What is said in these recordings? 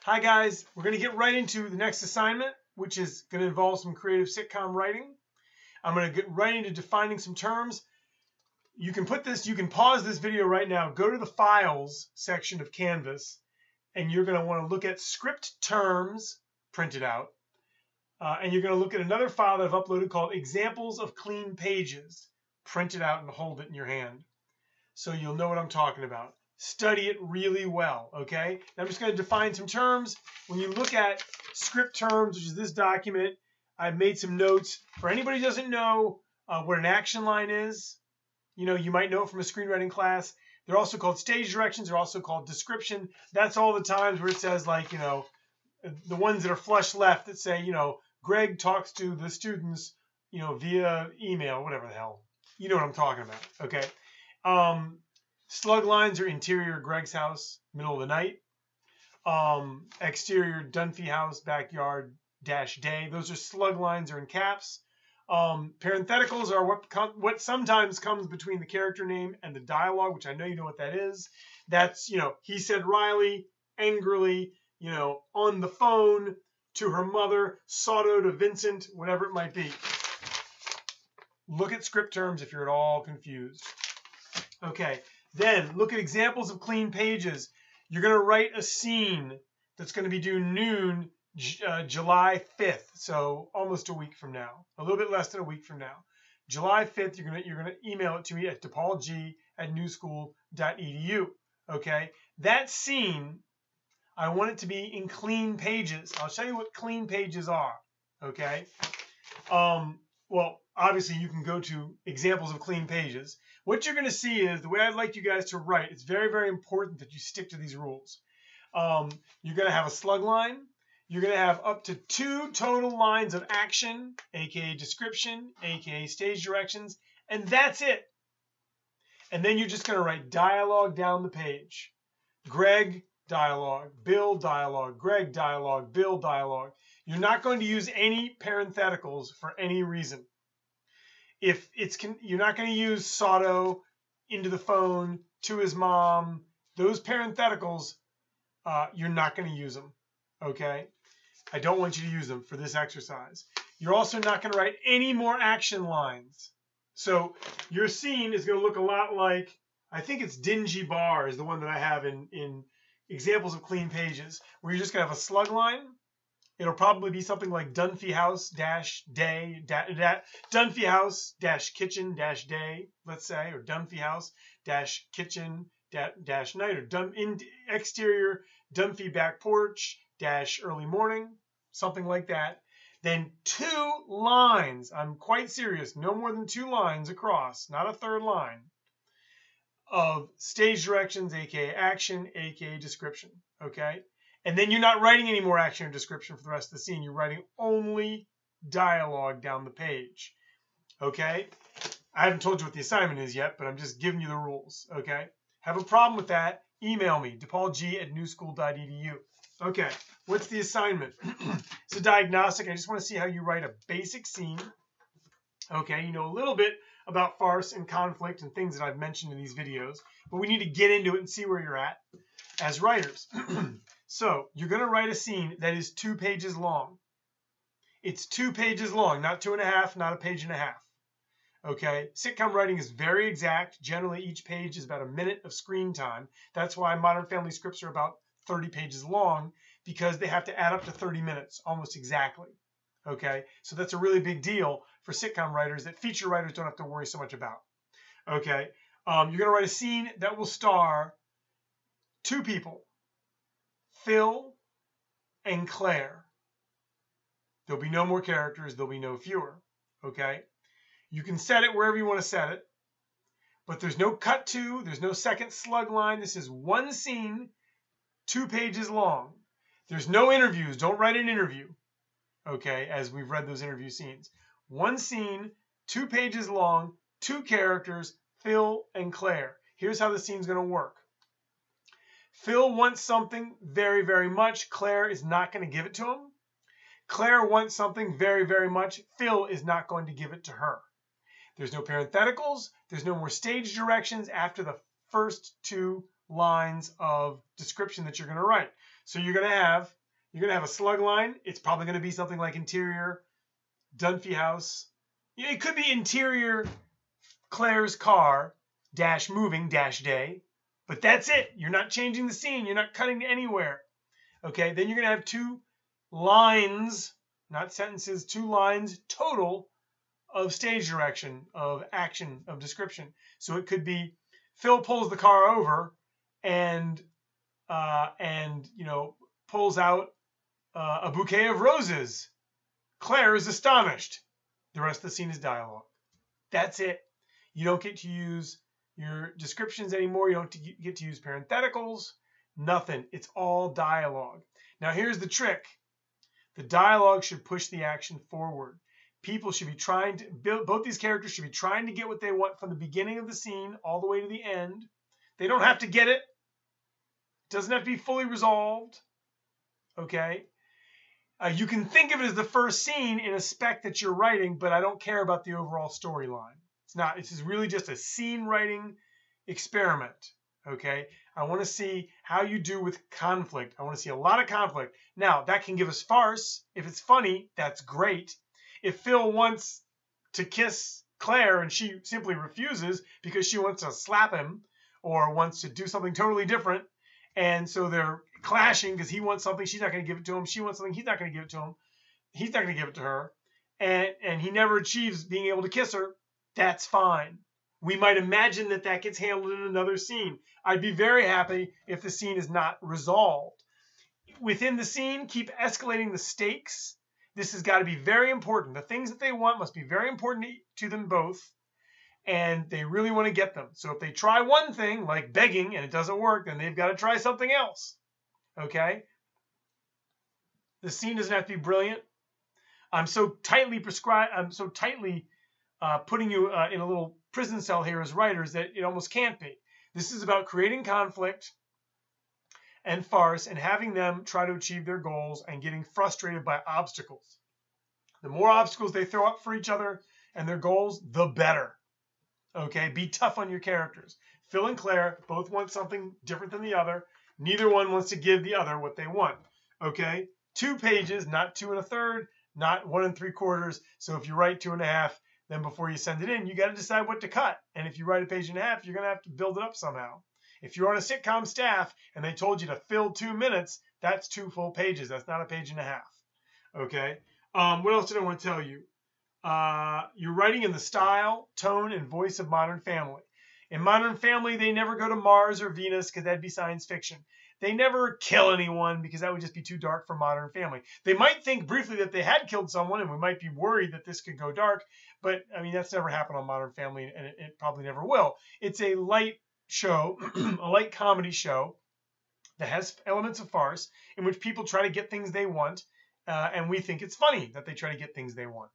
Hi guys, we're going to get right into the next assignment, which is going to involve some creative sitcom writing. I'm going to get right into defining some terms. You can pause this video right now, go to the files section of Canvas, and you're going to want to look at script terms printed out. And you're going to look at another file that I've uploaded called examples of clean pages, printed out and hold it in your hand. So you'll know what I'm talking about. Study it really well, okay? Now I'm just going to define some terms. When you look at script terms, which is this document, I've made some notes. For anybody who doesn't know what an action line is, you might know it from a screenwriting class. They're also called stage directions. They're also called description. That's all the times where it says, like, the ones that are flush left that say, Greg talks to the students, via email, whatever the hell. You know what I'm talking about, okay? Slug lines are interior Greg's house, middle of the night. Exterior Dunphy house, backyard, -day. Those are slug lines are in caps. Parentheticals are what sometimes comes between the character name and the dialogue, which I know you know what that is. That's, he said Riley angrily, on the phone to her mother, Sotto to Vincent, whatever it might be. Look at script terms if you're at all confused. Okay. Then look at examples of clean pages. You're going to write a scene that's going to be due noon, July 5th. So almost a week from now, a little bit less than a week from now. July 5th, you're going to email it to me at depaulg@newschool.edu. Okay. That scene, I want it to be in clean pages. I'll show you what clean pages are. Okay. Well, obviously you can go to examples of clean pages. What you're going to see is the way I'd like you guys to write. It's very, very important that you stick to these rules. You're going to have a slug line. You're going to have up to 2 total lines of action, aka description, aka stage directions, and that's it. And then you're just going to write dialogue down the page. Greg, dialogue. Bill, dialogue. Greg, dialogue. Bill, dialogue. You're not going to use any parentheticals for any reason. You're not going to use Sotto into the phone to his mom. Those parentheticals, you're not going to use them. Okay? I don't want you to use them for this exercise. You're also not going to write any more action lines. So your scene is going to look a lot like, I think it's Dingy Bar is the one that I have in examples of clean pages, where you're just going to have a slug line. It'll probably be something like Dunphy house -day, Dunphy house -kitchen -day, let's say, or Dunphy house -kitchen -night, or exterior Dunphy back porch -early morning, something like that. Then 2 lines, I'm quite serious, no more than 2 lines across, not a third line, of stage directions, aka action, aka description, okay? And then you're not writing any more action or description for the rest of the scene. You're writing only dialogue down the page. Okay? I haven't told you what the assignment is yet, but I'm just giving you the rules. Okay? Have a problem with that? Email me, depaulg@newschool.edu. Okay, what's the assignment? It's a diagnostic. I just want to see how you write a basic scene. Okay, you know a little bit about farce and conflict and things that I've mentioned in these videos, but we need to get into it and see where you're at as writers. So you're going to write a scene that is 2 pages long. It's 2 pages long, not 2.5, not 1.5 pages. Okay, sitcom writing is very exact. Generally, each page is about a minute of screen time. That's why Modern Family scripts are about 30 pages long, because they have to add up to 30 minutes, almost exactly. Okay, so that's a really big deal for sitcom writers that feature writers don't have to worry so much about. Okay, you're going to write a scene that will star 2 people. Phil and Claire. There'll be no more characters. There'll be no fewer. Okay? You can set it wherever you want to set it. But there's no cut to. There's no second slug line. This is one scene, 2 pages long. There's no interviews. Don't write an interview. Okay? As we've read those interview scenes. One scene, 2 pages long, 2 characters, Phil and Claire. Here's how the scene's going to work. Phil wants something very, very much. Claire is not going to give it to him. Claire wants something very, very much. Phil is not going to give it to her. There's no parentheticals. There's no more stage directions after the first 2 lines of description that you're going to write. So you're gonna have a slug line. It's probably gonna be something like interior Dunphy house. It could be interior Claire's car dash moving dash day, but that's it. You're not changing the scene. You're not cutting anywhere. Okay, then you're gonna have 2 lines, not sentences, 2 lines total of stage direction, of action, of description. So it could be Phil pulls the car over and pulls out a bouquet of roses. Claire is astonished. The rest of the scene is dialogue. That's it. You don't get to use your descriptions anymore. You don't get to use parentheticals. Nothing. It's all dialogue. Now here's the trick. The dialogue should push the action forward. People should be trying to both these characters should be trying to get what they want from the beginning of the scene all the way to the end. They don't have to get it. It doesn't have to be fully resolved. Okay? You can think of it as the first scene in a spec that you're writing, but I don't care about the overall storyline. It's not. This is really just a scene writing experiment. Okay? I want to see how you do with conflict. I want to see a lot of conflict. Now, that can give us farce. If it's funny, that's great. If Phil wants to kiss Claire and she simply refuses because she wants to slap him or wants to do something totally different, and so they're clashing because he wants something, she's not going to give it to him. She wants something, he's not going to give it to him. He's not going to give it to her. And he never achieves being able to kiss her. That's fine. We might imagine that that gets handled in another scene. I'd be very happy if the scene is not resolved. Within the scene, keep escalating the stakes. This has got to be very important. The things that they want must be very important to them both, and they really want to get them. So if they try one thing, like begging, and it doesn't work, then they've got to try something else. Okay? The scene doesn't have to be brilliant. I'm so tightly prescribed. I'm so tightly putting you in a little prison cell here as writers that it almost can't be. This is about creating conflict and farce and having them try to achieve their goals and getting frustrated by obstacles. The more obstacles they throw up for each other and their goals, the better. Okay? Be tough on your characters. Phil and Claire both want something different than the other. Neither one wants to give the other what they want. Okay? 2 pages, not 2 1/3, not 1 3/4. So if you write 2 1/2, then before you send it in, you got to decide what to cut. And if you write 1.5 pages, you're going to have to build it up somehow. If you're on a sitcom staff and they told you to fill 2 minutes, that's 2 full pages. That's not 1.5 pages. Okay? What else did I want to tell you? You're writing in the style, tone, and voice of Modern Family. In Modern Family, they never go to Mars or Venus because that'd be science fiction. They never kill anyone because that would just be too dark for Modern Family. They might think briefly that they had killed someone and we might be worried that this could go dark, but I mean, that's never happened on Modern Family and it probably never will. It's a light show, a light comedy show that has elements of farce in which people try to get things they want, and we think it's funny that they try to get things they want.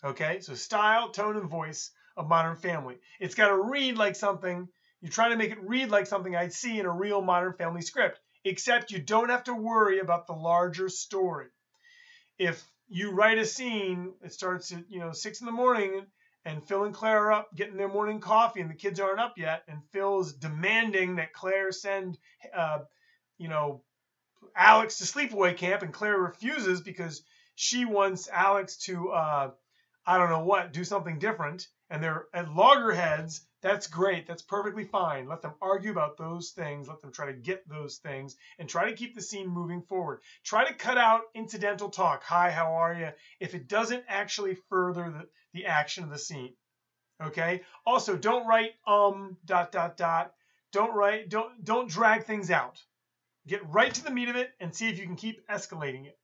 Okay, so style, tone, and voice of Modern Family. It's got to read like something. You're trying to make it read like something I'd see in a real Modern Family script, except you don't have to worry about the larger story. If you write a scene, it starts at 6 in the morning, and Phil and Claire are up getting their morning coffee, and the kids aren't up yet, and Phil's demanding that Claire send, Alex to sleepaway camp, and Claire refuses because she wants Alex to, do something different, and they're at loggerheads. That's great. That's perfectly fine. Let them argue about those things. Let them try to get those things and try to keep the scene moving forward. Try to cut out incidental talk. Hi, how are you? If it doesn't actually further the action of the scene. Okay? Also, don't write Don't drag things out. Get right to the meat of it and see if you can keep escalating it.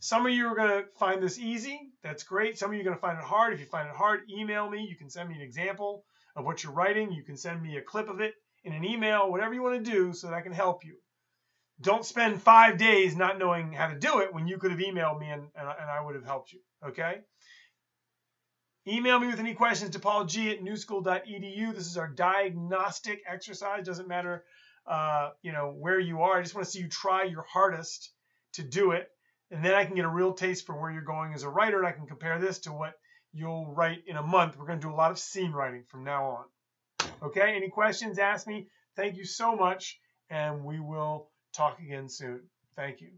Some of you are going to find this easy. That's great. Some of you are going to find it hard. If you find it hard, email me. You can send me an example of what you're writing. You can send me a clip of it in an email, whatever you want to do so that I can help you. Don't spend 5 days not knowing how to do it when you could have emailed me and I would have helped you. Okay? Email me with any questions to paulg@newschool.edu. This is our diagnostic exercise. Doesn't matter where you are. I just want to see you try your hardest to do it. And then I can get a real taste for where you're going as a writer, and I can compare this to what you'll write in a month. We're going to do a lot of scene writing from now on. Okay, any questions, ask me. Thank you so much, and we will talk again soon. Thank you.